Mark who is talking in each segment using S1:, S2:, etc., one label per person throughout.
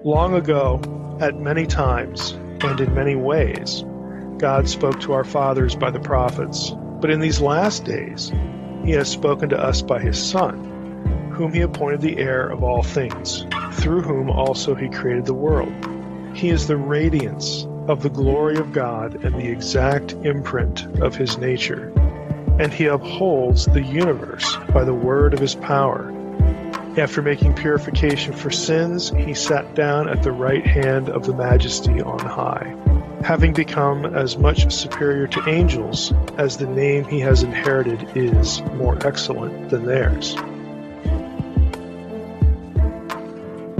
S1: Long ago, at many times and in many ways, God spoke to our fathers by the prophets, but in these last days he has spoken to us by his Son, whom he appointed the heir of all things, through whom also he created the world. He is the radiance of the glory of God and the exact imprint of his nature, and he upholds the universe by the word of his power. After making purification for sins, he sat down at the right hand of the Majesty on high, having become as much superior to angels as the name he has inherited is more excellent than theirs.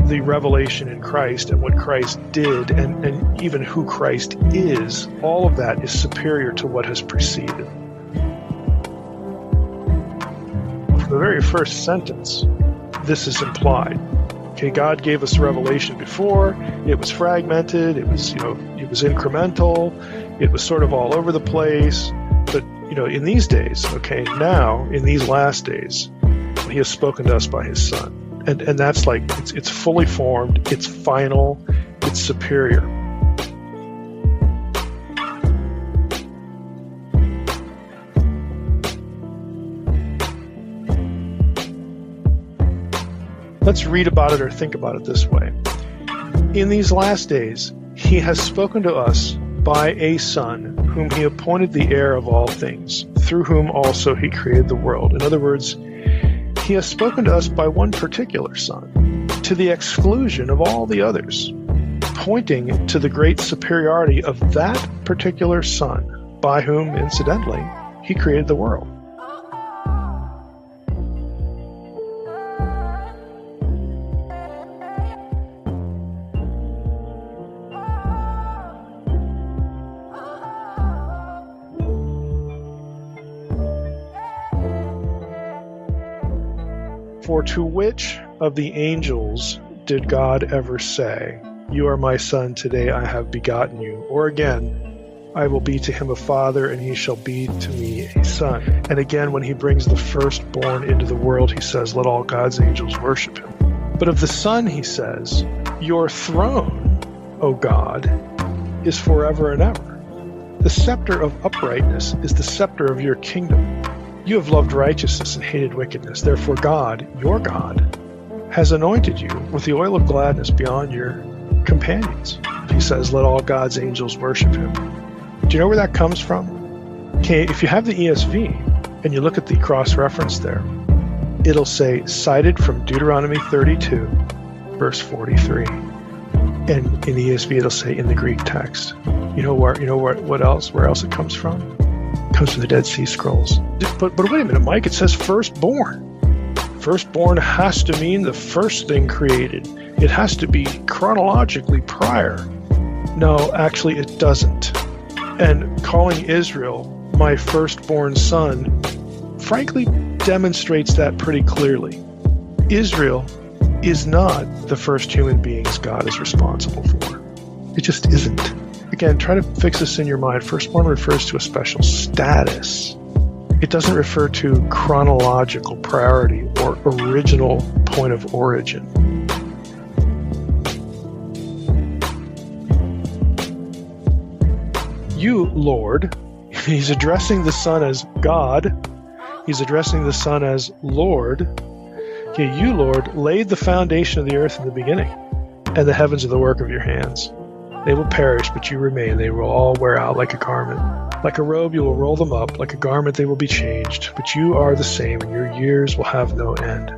S1: The revelation in Christ and what Christ did and even who Christ is, all of that is superior to what has preceded. From the very first sentence, this is implied. Okay, God gave us revelation before. It was fragmented. It was incremental. It was sort of all over the place. But, in these days, now, in these last days, he has spoken to us by his Son. And that's like, it's fully formed, it's final, it's superior. Let's read about it or think about it this way. In these last days, he has spoken to us by a Son, whom he appointed the heir of all things, through whom also he created the world. In other words, he has spoken to us by one particular Son, to the exclusion of all the others, pointing to the great superiority of that particular Son, by whom, incidentally, he created the world. For to which of the angels did God ever say, "You are my Son, today I have begotten you"? Or again, "I will be to him a father, and he shall be to me a son"? And again, when he brings the firstborn into the world, he says, "Let all God's angels worship him." But of the Son, he says, "Your throne, O God, is forever and ever. The scepter of uprightness is the scepter of your kingdom. You have loved righteousness and hated wickedness. Therefore God, your God, has anointed you with the oil of gladness beyond your companions." He says, "Let all God's angels worship him." Do you know where that comes from? Okay, if you have the ESV and you look at the cross-reference there, it'll say, cited from Deuteronomy 32, verse 43. And in the ESV, it'll say in the Greek text. What else? Where else it comes from? It comes from the Dead Sea Scrolls. But wait a minute, Mike, it says firstborn. Firstborn has to mean the first thing created. It has to be chronologically prior. No, actually it doesn't. And calling Israel my firstborn son, frankly, demonstrates that pretty clearly. Israel is not the first human beings God is responsible for. It just isn't. Again, try to fix this in your mind. Firstborn refers to a special status. It doesn't refer to chronological priority or original point of origin. You, Lord, he's addressing the Son as God. He's addressing the Son as Lord. Okay, you, Lord, laid the foundation of the earth in the beginning, and the heavens are the work of your hands. They will perish, but you remain. They will all wear out like a garment. Like a robe, you will roll them up. Like a garment, they will be changed. But you are the same, and your years will have no end.